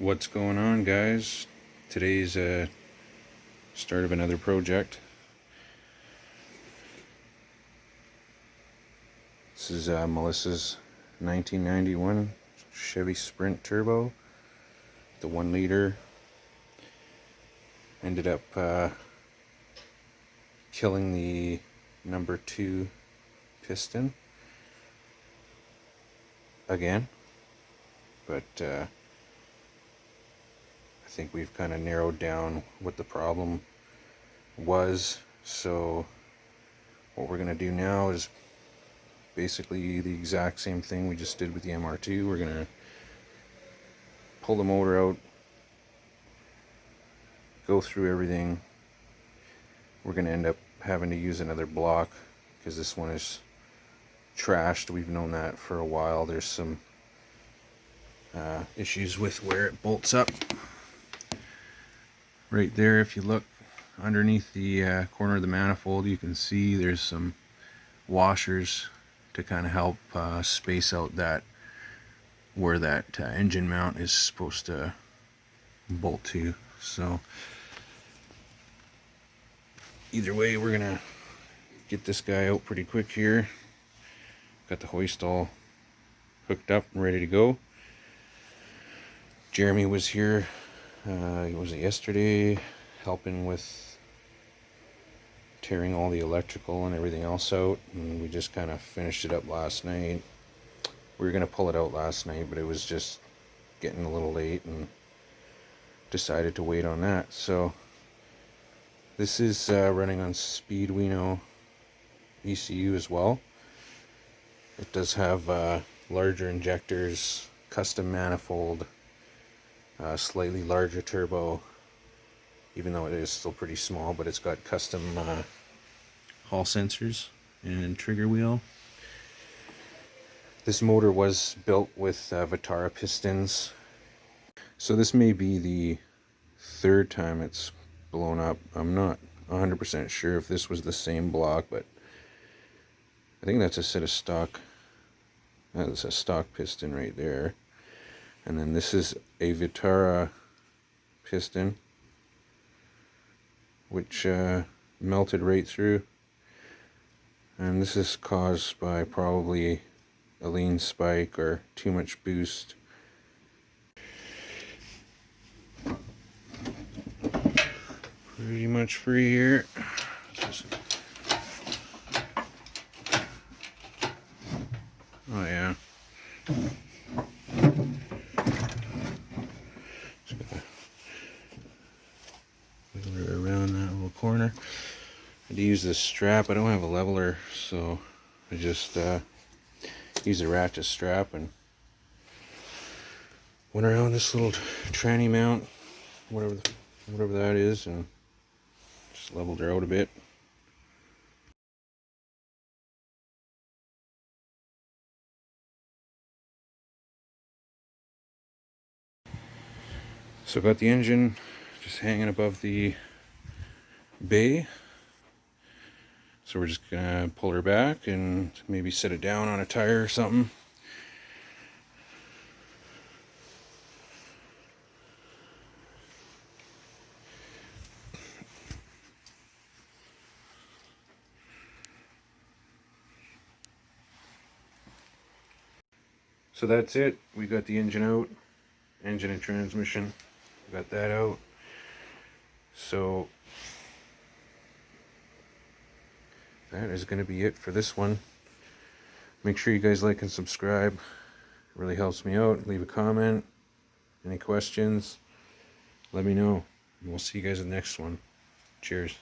What's going on, guys? Today's start of another project. This is Melissa's 1991 Chevy Sprint Turbo, the 1 liter. Ended up killing the number 2 piston again, but I think we've kind of narrowed down what the problem was. So what we're going to do now is basically the exact same thing we just did with the MR2. We're going to pull the motor out, go through everything. We're going to end up having to use another block because this one is trashed. We've known that for a while. There's some issues with where it bolts up. Right there, if you look underneath the corner of the manifold, you can see there's some washers to kind of help space out that where that engine mount is supposed to bolt to. So either way, we're gonna get this guy out pretty quick here. Got the hoist all hooked up and ready to go. Jeremy was here, was it yesterday, helping with tearing all the electrical and everything else out, and we just kind of finished it up last night. We were going to pull it out last night, but it was just getting a little late and decided to wait on that. So this is running on Speedwino ECU as well. It does have larger injectors, custom manifold, slightly larger turbo, even though it is still pretty small, but it's got custom hall sensors and trigger wheel. This motor was built with Vitara pistons, so this may be the third time it's blown up. I'm not 100% sure if this was the same block, but I think that's a set of stock. That's a stock piston right there. And then this is a Vitara piston, which melted right through. And this is caused by probably a lean spike or too much boost. Pretty much free here. Oh yeah. Wiggle around that little corner. I had to use this strap. I don't have a leveler, so I just use a ratchet strap and went around this little tranny mount, whatever that is, and just leveled her out a bit. So got the engine just hanging above the bay. So we're just gonna pull her back and maybe set it down on a tire or something. So that's it. We got the engine out, engine and transmission. We got that out. So that is going to be it for this one. Make sure you guys like and subscribe. It really helps me out. Leave a comment. Any questions, let me know. And we'll see you guys in the next one. Cheers.